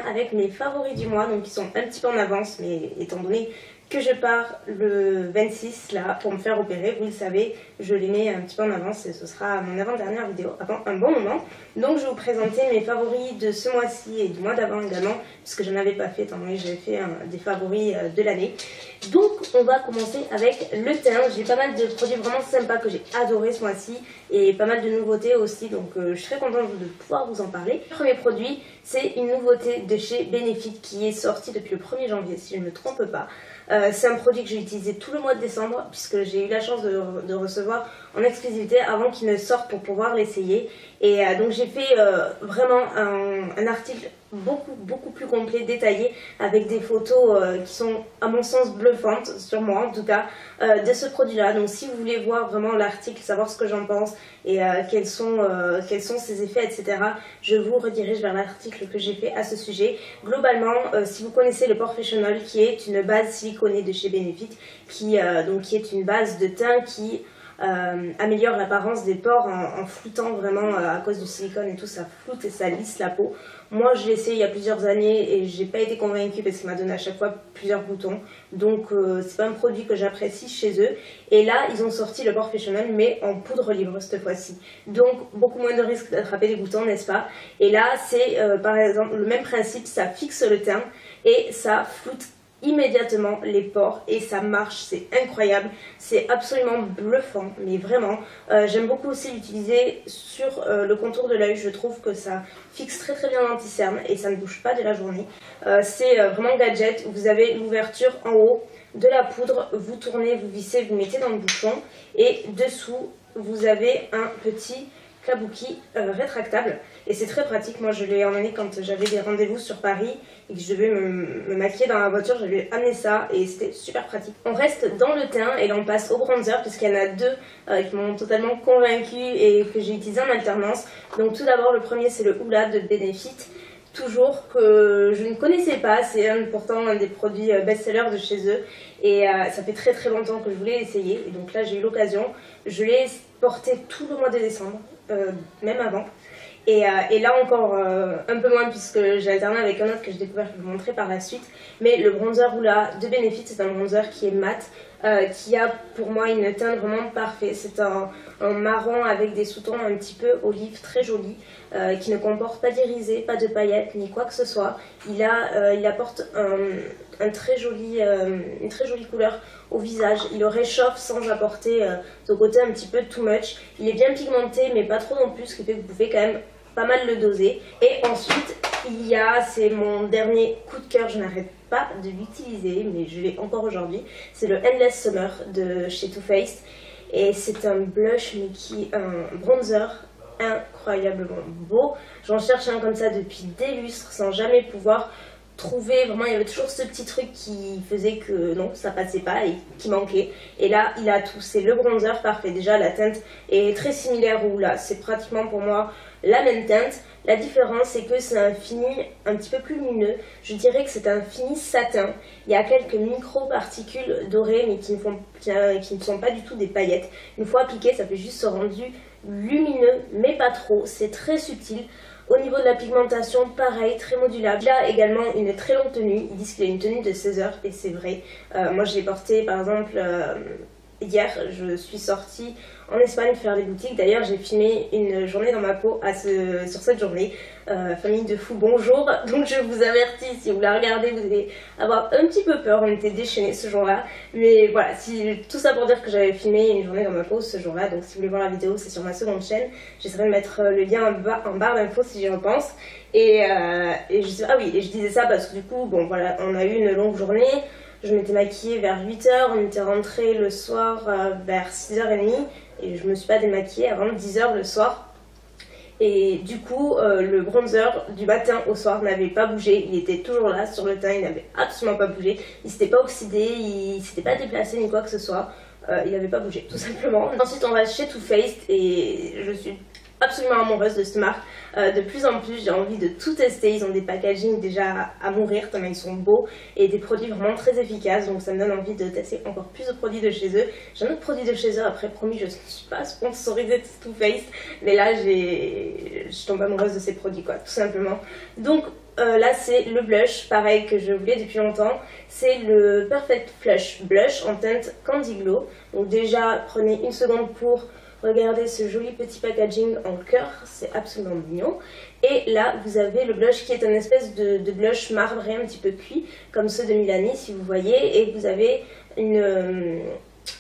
avec mes favoris du mois, donc ils sont un petit peu en avance, mais étant donné que je pars le 26 là pour me faire opérer, vous le savez, je les mets un petit peu en avance et ce sera mon avant-dernière vidéo avant un bon moment. Donc je vais vous présenter mes favoris de ce mois-ci et du mois d'avant également, puisque je n'en avais pas fait étant donné que j'avais fait des favoris de l'année. Donc on va commencer avec le teint. J'ai pas mal de produits vraiment sympas que j'ai adoré ce mois-ci et pas mal de nouveautés aussi, donc je suis très contente de pouvoir vous en parler. Le premier produit, c'est une nouveauté de chez Benefit qui est sortie depuis le 1er janvier si je ne me trompe pas. C'est un produit que j'ai utilisé tout le mois de décembre puisque j'ai eu la chance de recevoir en exclusivité avant qu'il ne sorte pour pouvoir l'essayer. Et donc j'ai fait vraiment un article beaucoup plus complet, détaillé, avec des photos qui sont à mon sens bluffantes, sur moi en tout cas, de ce produit là. Donc si vous voulez voir vraiment l'article, savoir ce que j'en pense et quels sont ses effets, etc., je vous redirige vers l'article que j'ai fait à ce sujet. Globalement, si vous connaissez le Porefessional, qui est une base siliconée de chez Benefit, qui est une base de teint qui améliore l'apparence des pores en floutant vraiment à cause du silicone et tout, ça floute et ça lisse la peau. Moi je l'ai essayé il y a plusieurs années et j'ai pas été convaincue parce qu'il m'a donné à chaque fois plusieurs boutons, donc c'est pas un produit que j'apprécie chez eux. Et là ils ont sorti le Porefessional mais en poudre libre cette fois-ci, donc beaucoup moins de risque d'attraper des boutons, n'est-ce pas? Et là c'est par exemple le même principe, ça fixe le teint et ça floute immédiatement les pores et ça marche, c'est incroyable, c'est absolument bluffant, mais vraiment. J'aime beaucoup aussi l'utiliser sur le contour de l'œil, je trouve que ça fixe très bien l'anti-cerne et ça ne bouge pas de la journée. C'est vraiment gadget, vous avez l'ouverture en haut de la poudre, vous tournez, vous vissez, vous mettez dans le bouchon et dessous vous avez un petit kabuki rétractable et c'est très pratique. Moi je l'ai emmené quand j'avais des rendez-vous sur Paris et que je devais me maquiller dans la voiture, j'avais amené ça et c'était super pratique. On reste dans le teint et là on passe au bronzer puisqu'il y en a deux qui m'ont totalement convaincue et que j'ai utilisé en alternance. Donc tout d'abord le premier, c'est le Hoola de Benefit, toujours, que je ne connaissais pas, c'est pourtant un des produits best-sellers de chez eux et ça fait très longtemps que je voulais essayer et donc là j'ai eu l'occasion, je l'ai porté tout le mois de décembre, même avant. Et là encore un peu moins puisque j'ai alterné avec un autre que j'ai découvert, que je vais vous montrer par la suite. Mais le bronzer Hoola de Benefit, c'est un bronzer qui est mat, qui a pour moi une teinte vraiment parfaite. C'est un marron avec des sous-tons un petit peu olive, très joli, qui ne comporte pas d'irisé, pas de paillettes ni quoi que ce soit. Il apporte une très jolie couleur au visage. Il le réchauffe sans apporter ce côté un petit peu too much. Il est bien pigmenté mais pas trop non plus, ce qui fait que vous pouvez quand même pas mal le doser. Et ensuite c'est mon dernier coup de cœur, je n'arrête pas de l'utiliser mais je l'ai encore aujourd'hui, c'est le Endless Summer de chez Too Faced et c'est un blush mais qui est un bronzer incroyablement beau. J'en cherche un comme ça depuis des lustres sans jamais pouvoir trouver. Vraiment il y avait toujours ce petit truc qui faisait que non, ça passait pas et qui manquait, et là il a tout, c'est le bronzer parfait. Déjà la teinte est très similaire ou là c'est pratiquement pour moi la même teinte. La différence c'est que c'est un fini un petit peu plus lumineux, je dirais que c'est un fini satin. Il y a quelques micro-particules dorées mais qui ne sont pas du tout des paillettes. Une fois appliqué ça fait juste ce rendu lumineux mais pas trop, c'est très subtil. Au niveau de la pigmentation, pareil, très modulable. Il a également une très longue tenue, ils disent qu'il a une tenue de 16 heures et c'est vrai. Moi je l'ai porté par exemple hier, je suis sortie en Espagne faire des boutiques. D'ailleurs j'ai filmé une journée dans ma peau sur cette journée. Famille de fous, bonjour. Donc je vous avertis, si vous la regardez vous allez avoir un petit peu peur, on était déchaînés ce jour-là. Mais voilà, tout ça pour dire que j'avais filmé une journée dans ma peau ce jour-là. Donc si vous voulez voir la vidéo, c'est sur ma seconde chaîne. J'essaierai de mettre le lien en barre d'infos si j'y repense. Ah oui, et je disais ça parce que du coup, bon voilà, on a eu une longue journée. Je m'étais maquillée vers 8 h, on était rentré le soir vers 6 h30 et je me suis pas démaquillée avant 10 h le soir. Et du coup, le bronzer du matin au soir n'avait pas bougé, il était toujours là sur le teint, il n'avait absolument pas bougé, il s'était pas oxydé, il s'était pas déplacé ni quoi que ce soit, il n'avait pas bougé tout simplement. Ensuite on va chez Too Faced et je suis absolument amoureuse de cette marque. De plus en plus j'ai envie de tout tester, ils ont des packagings déjà à mourir tellement ils sont beaux et des produits vraiment très efficaces, donc ça me donne envie de tester encore plus de produits de chez eux. J'ai un autre produit de chez eux, après promis je ne suis pas sponsorisée de Too Faced, mais là je tombe amoureuse de ces produits quoi, tout simplement. Donc là c'est le blush, pareil que je voulais depuis longtemps. C'est le Perfect Flush Blush en teinte Candy Glow. Donc déjà, prenez une seconde pour regarder ce joli petit packaging en cœur, c'est absolument mignon. Et là, vous avez le blush qui est une espèce de blush marbré un petit peu cuit, comme ceux de Milani si vous voyez. Et vous avez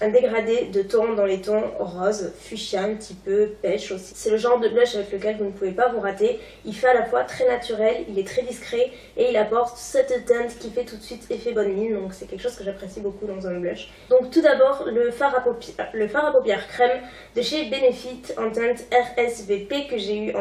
un dégradé de tons dans les tons rose, fuchsia, un petit peu pêche aussi. C'est le genre de blush avec lequel vous ne pouvez pas vous rater. Il fait à la fois très naturel, il est très discret et il apporte cette teinte qui fait tout de suite effet bonne mine. Donc c'est quelque chose que j'apprécie beaucoup dans un blush. Donc tout d'abord le fard à paupières crème de chez Benefit en teinte RSVP que j'ai eu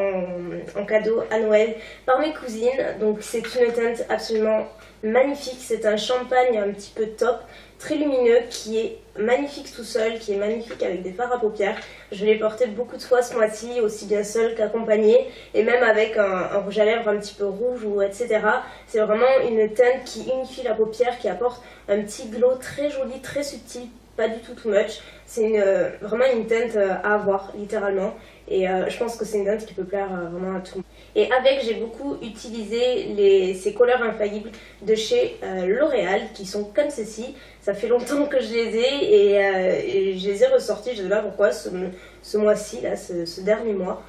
en cadeau à Noël par mes cousines. Donc c'est une teinte absolument magnifique, c'est un champagne un petit peu top, très lumineux, qui est magnifique tout seul, qui est magnifique avec des fards à paupières. Je l'ai porté beaucoup de fois ce mois-ci, aussi bien seul qu'accompagné, et même avec un rouge à lèvres un petit peu rouge ou etc. C'est vraiment une teinte qui unifie la paupière, qui apporte un petit glow très joli, très subtil, pas du tout too much. C'est vraiment une teinte à avoir, littéralement. Et je pense que c'est une teinte qui peut plaire vraiment à tout le monde. Et avec, j'ai beaucoup utilisé ces couleurs infaillibles de chez L'Oréal, qui sont comme ceci. Ça fait longtemps que je les ai et je les ai ressortis, je ne sais pas pourquoi, ce mois-ci, là, ce dernier mois.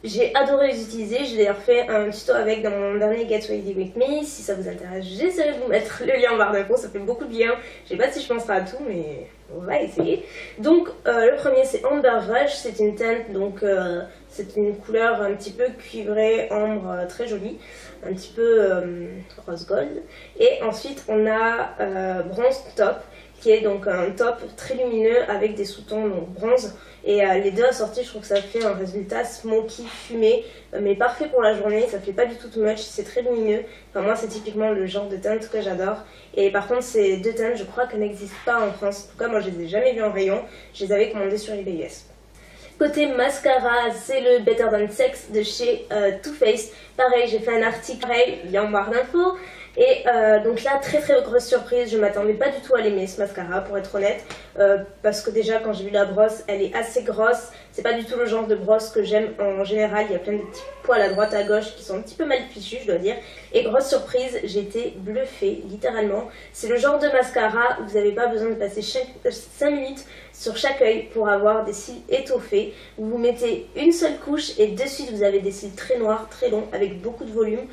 J'ai adoré les utiliser, j'ai d'ailleurs fait un tuto avec dans mon dernier Get Ready With Me. Si ça vous intéresse, j'essaierai de vous mettre le lien en barre d'infos, ça fait beaucoup de liens. Je sais pas si je penserai à tout, mais on va essayer. Donc le premier c'est Amber Rush, c'est une teinte, donc c'est une couleur un petit peu cuivrée, ambre, très jolie, un petit peu rose gold. Et ensuite on a Bronze Top, qui est donc un top très lumineux avec des sous-tons donc bronze. Et les deux assortis, je trouve que ça fait un résultat smoky, fumé, mais parfait pour la journée. Ça fait pas du tout too much, c'est très lumineux. Enfin, moi, c'est typiquement le genre de teinte que j'adore. Et par contre, ces deux teintes, je crois qu'elles n'existent pas en France. En tout cas, moi, je les ai jamais vues en rayon. Je les avais commandées sur eBay US. Côté mascara, c'est le Better Than Sex de chez Too Faced. Pareil, j'ai fait un article, pareil, lien en barre d'infos. Et donc là, très grosse surprise, je m'attendais pas du tout à l'aimer ce mascara pour être honnête, parce que déjà quand j'ai vu la brosse, elle est assez grosse, c'est pas du tout le genre de brosse que j'aime en général, il y a plein de petits poils à droite à gauche qui sont un petit peu mal fichus je dois dire, et grosse surprise, j'ai été bluffée littéralement. C'est le genre de mascara où vous n'avez pas besoin de passer 5 minutes sur chaque œil pour avoir des cils étoffés. Vous mettez une seule couche et de suite vous avez des cils très noirs, très longs, avec beaucoup de volume.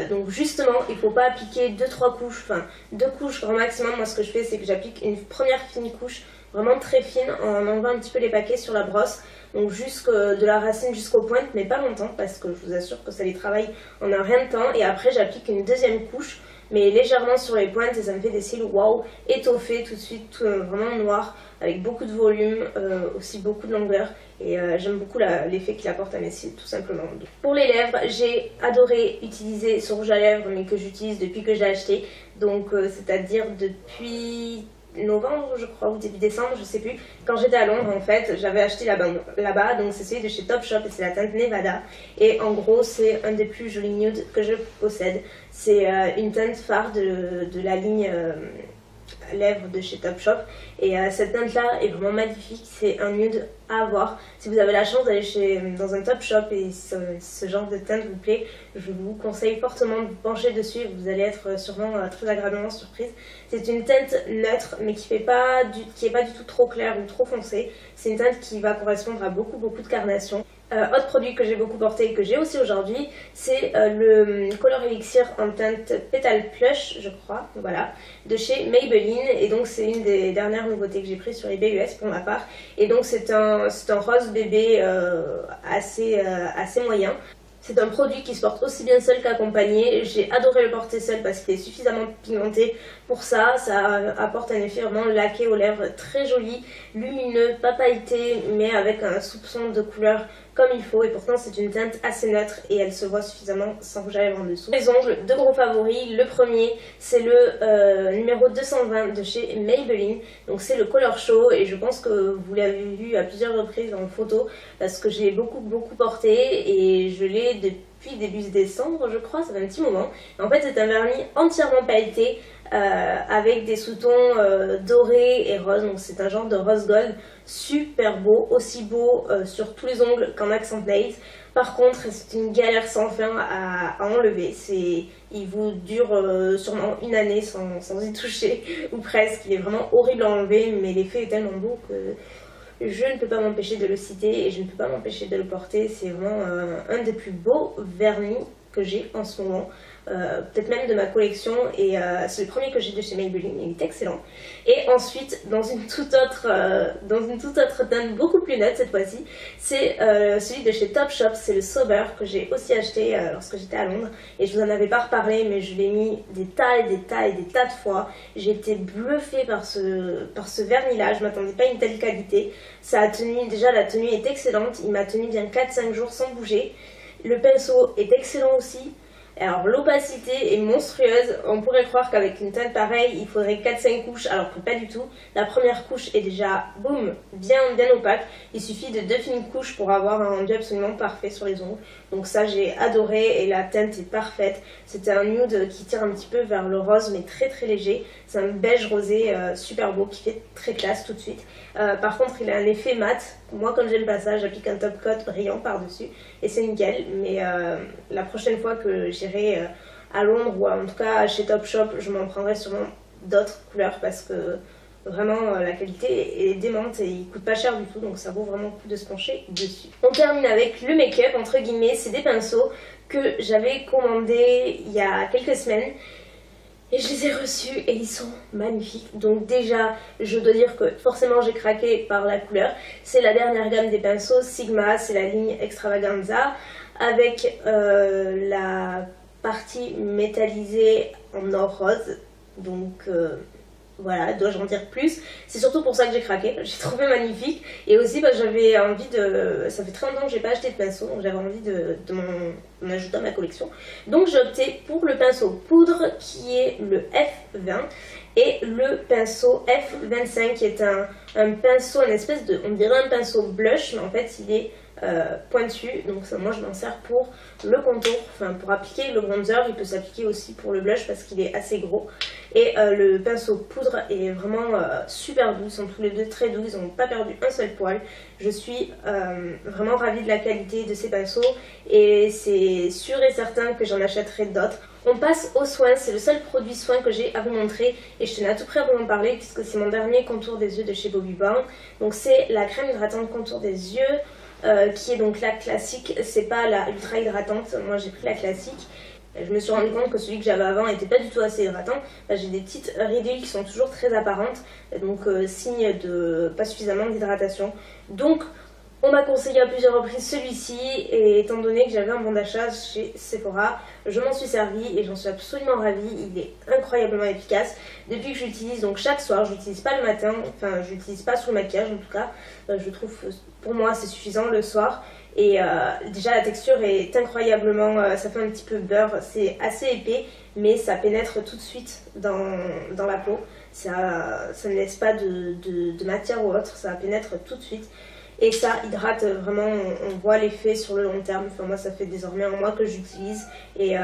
Donc justement, il ne faut pas appliquer 2-3 couches, enfin 2 couches grand maximum. Moi ce que je fais, c'est que j'applique une première fine couche, vraiment très fine, en enlevant un petit peu les paquets sur la brosse. Donc de la racine jusqu'aux pointes, mais pas longtemps, parce que je vous assure que ça les travaille en un rien de temps. Et après j'applique une deuxième couche, mais légèrement sur les pointes, et ça me fait des cils wow, étoffés tout de suite, vraiment noirs, avec beaucoup de volume, aussi beaucoup de longueur. Et j'aime beaucoup l'effet qu'il apporte à mes cils, tout simplement. Pour les lèvres, j'ai adoré utiliser ce rouge à lèvres, mais que j'utilise depuis que j'ai acheté. Donc c'est-à-dire depuis novembre je crois, ou début décembre, je sais plus. Quand j'étais à Londres en fait, j'avais acheté là-bas, donc c'est celui de chez Topshop et c'est la teinte Nevada. Et en gros c'est un des plus jolis nudes que je possède. C'est une teinte phare de la ligne lèvres de chez Topshop. Et cette teinte là est vraiment magnifique, c'est un nude à avoir. Si vous avez la chance d'aller dans un Topshop et ce genre de teinte vous plaît, je vous conseille fortement de vous pencher dessus et vous allez être sûrement très agréablement surprise. C'est une teinte neutre mais qui est pas du tout trop claire ou trop foncée. C'est une teinte qui va correspondre à beaucoup de carnations. Autre produit que j'ai beaucoup porté et que j'ai aussi aujourd'hui, c'est le Color Elixir en teinte Petal Plush, je crois, voilà, de chez Maybelline. Et donc c'est une des dernières nouveautés que j'ai prises sur eBay US pour ma part. Et donc c'est un rose bébé assez moyen. C'est un produit qui se porte aussi bien seul qu'accompagné. J'ai adoré le porter seul parce qu'il est suffisamment pigmenté pour ça. Ça apporte un effet vraiment laqué aux lèvres, très joli, lumineux, pas pailleté, mais avec un soupçon de couleur comme il faut. Et pourtant c'est une teinte assez neutre et elle se voit suffisamment sans rouge à lèvres en dessous. Les ongles, deux gros favoris. Le premier c'est le numéro 220 de chez Maybelline. Donc c'est le Color Show et je pense que vous l'avez vu à plusieurs reprises en photo parce que j'ai beaucoup porté et je l'ai depuis début décembre je crois, ça fait un petit moment. En fait c'est un vernis entièrement pailleté avec des sous-tons dorés et roses, donc c'est un genre de rose gold super beau, aussi beau sur tous les ongles qu'en accent nails. Par contre, c'est une galère sans fin à enlever. Il vous dure sûrement une année sans y toucher, ou presque. Il est vraiment horrible à enlever, mais l'effet est tellement beau que je ne peux pas m'empêcher de le citer et je ne peux pas m'empêcher de le porter. C'est vraiment un des plus beaux vernis que j'ai en ce moment. Peut-être même de ma collection, et c'est le premier que j'ai de chez Maybelline, il est excellent. Et ensuite, dans une toute autre teinte beaucoup plus neutre cette fois-ci, c'est celui de chez Topshop, c'est le Sober que j'ai aussi acheté lorsque j'étais à Londres, et je vous en avais pas reparlé, mais je l'ai mis des tas de fois. J'ai été bluffée par ce vernis là, je m'attendais pas à une telle qualité. Ça a tenu, déjà la tenue est excellente, il m'a tenu bien 4-5 jours sans bouger. Le pinceau est excellent aussi. Alors l'opacité est monstrueuse, on pourrait croire qu'avec une teinte pareille il faudrait 4-5 couches alors que pas du tout. La première couche est déjà boum, bien opaque, il suffit de 2 fines couches pour avoir un rendu absolument parfait sur les ongles. Donc ça j'ai adoré et la teinte est parfaite. C'était un nude qui tire un petit peu vers le rose mais très léger. C'est un beige rosé super beau qui fait très classe tout de suite. Par contre il a un effet mat, moi comme j'aime pas ça j'applique un top coat brillant par dessus et c'est nickel. Mais la prochaine fois que j'irai à Londres ou en tout cas chez Topshop, je m'en prendrai sûrement d'autres couleurs parce que vraiment la qualité est démente et il coûte pas cher du tout, donc ça vaut vraiment le coup de se pencher dessus. On termine avec le make-up entre guillemets. C'est des pinceaux que j'avais commandés il y a quelques semaines et je les ai reçus et ils sont magnifiques. Donc déjà je dois dire que forcément j'ai craqué par la couleur. C'est la dernière gamme des pinceaux Sigma, c'est la ligne Extravaganza avec la partie métallisée en or rose. Donc voilà, dois-je en dire plus? C'est surtout pour ça que j'ai craqué, j'ai trouvé magnifique. Et aussi j'avais envie de... Ça fait très longtemps que j'ai pas acheté de pinceau, donc j'avais envie de m'en ajouter à ma collection. Donc j'ai opté pour le pinceau poudre qui est le F20 et le pinceau F25 qui est un pinceau, une espèce de... On dirait un pinceau blush, mais en fait il est pointu. Donc ça, moi je m'en sers pour le contour, enfin pour appliquer le bronzer. Il peut s'appliquer aussi pour le blush parce qu'il est assez gros. Et le pinceau poudre est vraiment super doux, ils sont tous les deux très doux, ils n'ont pas perdu un seul poil. Je suis vraiment ravie de la qualité de ces pinceaux et c'est sûr et certain que j'en achèterai d'autres. On passe aux soins, c'est le seul produit soin que j'ai à vous montrer et je tenais à tout près à vous en parler puisque c'est mon dernier contour des yeux de chez Bobbi Brown. Donc c'est la crème hydratante contour des yeux qui est donc la classique, c'est pas la ultra hydratante, moi j'ai pris la classique. Je me suis rendu compte que celui que j'avais avant n'était pas du tout assez hydratant. J'ai des petites ridules qui sont toujours très apparentes, donc signe de pas suffisamment d'hydratation. Donc on m'a conseillé à plusieurs reprises celui-ci et étant donné que j'avais un bon d'achat chez Sephora, je m'en suis servi et j'en suis absolument ravie. Il est incroyablement efficace. Depuis que j'utilise donc chaque soir, je l'utilise pas le matin, enfin je l'utilise pas sous le maquillage en tout cas. Je trouve pour moi c'est suffisant le soir. Et déjà la texture est incroyablement, ça fait un petit peu beurre, c'est assez épais mais ça pénètre tout de suite dans la peau. Ça ne laisse pas de matière ou autre, ça pénètre tout de suite. Et ça hydrate vraiment, on voit l'effet sur le long terme. Enfin, moi ça fait désormais un mois que j'utilise et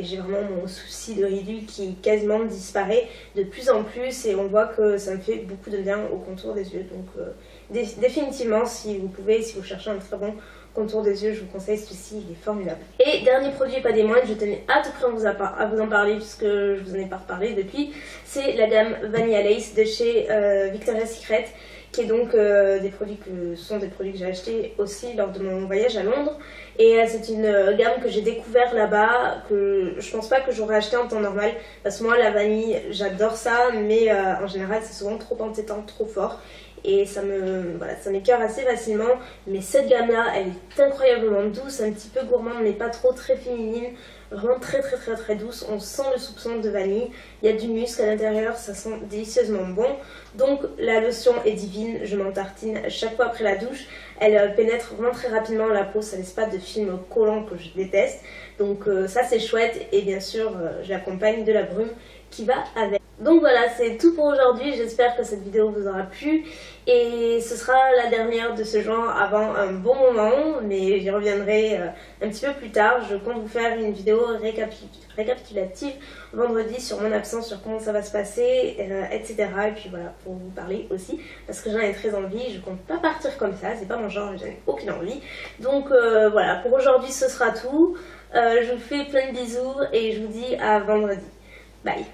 j'ai vraiment mon souci de ridicule qui quasiment disparaît de plus en plus et on voit que ça me fait beaucoup de bien au contour des yeux. Donc définitivement si vous pouvez, si vous cherchez un très bon contour des yeux, je vous conseille celui-ci, il est formidable. Et dernier produit, pas des moindres, je tenais à tout près à vous en parler puisque je vous en ai pas reparlé depuis, c'est la gamme Vanilla Lace de chez Victoria's Secret, qui est donc des produits que j'ai achetés aussi lors de mon voyage à Londres. Et c'est une gamme que j'ai découvert là-bas, que je pense pas que j'aurais acheté en temps normal, parce que moi la vanille j'adore ça, mais en général c'est souvent trop entêtant, trop fort. Et ça m'écœure assez facilement, mais cette gamme là elle est incroyablement douce, un petit peu gourmande mais pas trop, très féminine, vraiment très douce. On sent le soupçon de vanille, il y a du musc à l'intérieur, ça sent délicieusement bon. Donc la lotion est divine, je m'en tartine chaque fois après la douche. Elle pénètre vraiment très rapidement la peau, ça laisse pas de film collant que je déteste. Donc ça c'est chouette et bien sûr j'accompagne de la brume qui va avec. Donc voilà, c'est tout pour aujourd'hui, j'espère que cette vidéo vous aura plu et ce sera la dernière de ce genre avant un bon moment, mais j'y reviendrai un petit peu plus tard. Je compte vous faire une vidéo récapitulative vendredi sur mon absence, sur comment ça va se passer, etc. Et puis voilà, pour vous parler aussi, parce que j'en ai très envie, je compte pas partir comme ça, c'est pas mon genre, j'en ai aucune envie. Donc voilà, pour aujourd'hui ce sera tout. Je vous fais plein de bisous et je vous dis à vendredi. Bye.